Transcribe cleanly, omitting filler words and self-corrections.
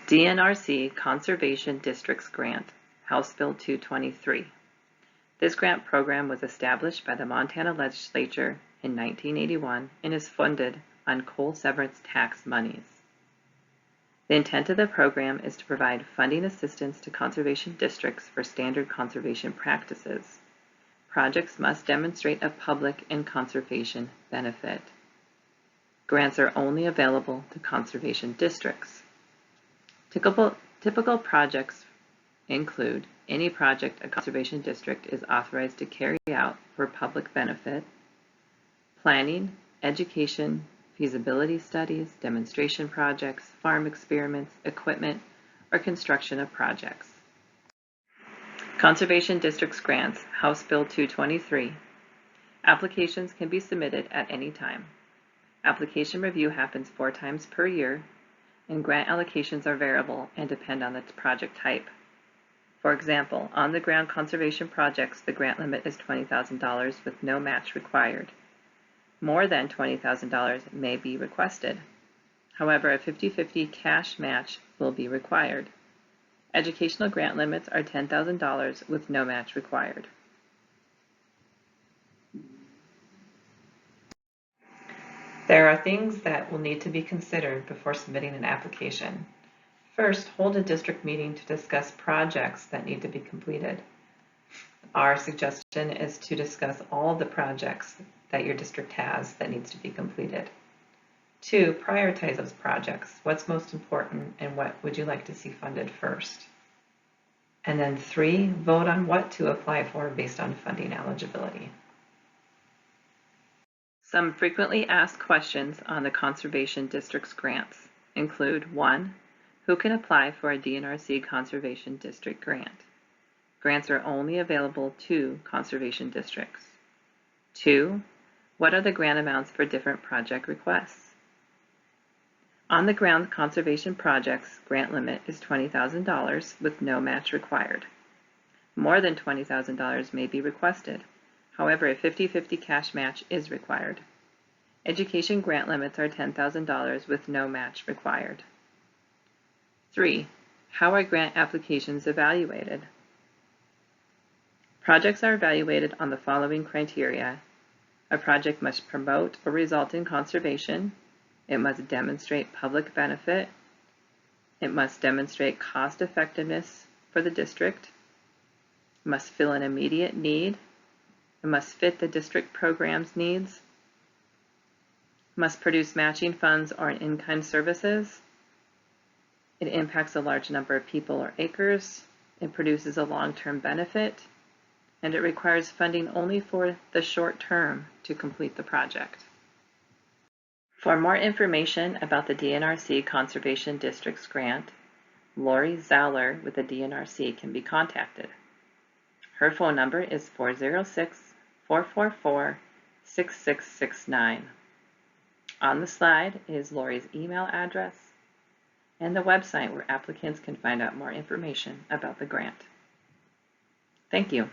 DNRC Conservation Districts Grant, House Bill 223. This grant program was established by the Montana Legislature in 1981 and is funded on coal severance tax monies. The intent of the program is to provide funding assistance to conservation districts for standard conservation practices. Projects must demonstrate a public and conservation benefit. Grants are only available to conservation districts. Typical projects include any project a conservation district is authorized to carry out for public benefit, planning, education, feasibility studies, demonstration projects, farm experiments, equipment, or construction of projects. Conservation Districts Grants, House Bill 223. Applications can be submitted at any time. Application review happens 4 times per year, and grant allocations are variable and depend on the project type. For example, on-the-ground conservation projects, the grant limit is $20,000 with no match required. More than $20,000 may be requested. However, a 50-50 cash match will be required. Educational grant limits are $10,000 with no match required. There are things that will need to be considered before submitting an application. First, hold a district meeting to discuss projects that need to be completed. Our suggestion is to discuss all the projects that your district has that needs to be completed. 2, prioritize those projects. What's most important and what would you like to see funded first? And then 3, vote on what to apply for based on funding eligibility. Some frequently asked questions on the Conservation District's grants include 1, who can apply for a DNRC Conservation District grant? Grants are only available to conservation districts. 2, what are the grant amounts for different project requests? On the ground conservation projects, grant limit is $20,000 with no match required. More than $20,000 may be requested. However, a 50-50 cash match is required. Education grant limits are $10,000 with no match required. 3, how are grant applications evaluated? Projects are evaluated on the following criteria. A project must promote or result in conservation. It must demonstrate public benefit. It must demonstrate cost effectiveness for the district. It must fill an immediate need. It must fit the district program's needs. It must produce matching funds or in-kind services. It impacts a large number of people or acres. It produces a long-term benefit. And it requires funding only for the short term to complete the project. For more information about the DNRC Conservation Districts Grant, Lori Zowler with the DNRC can be contacted. Her phone number is 406-444-6669. On the slide is Lori's email address and the website where applicants can find out more information about the grant. Thank you.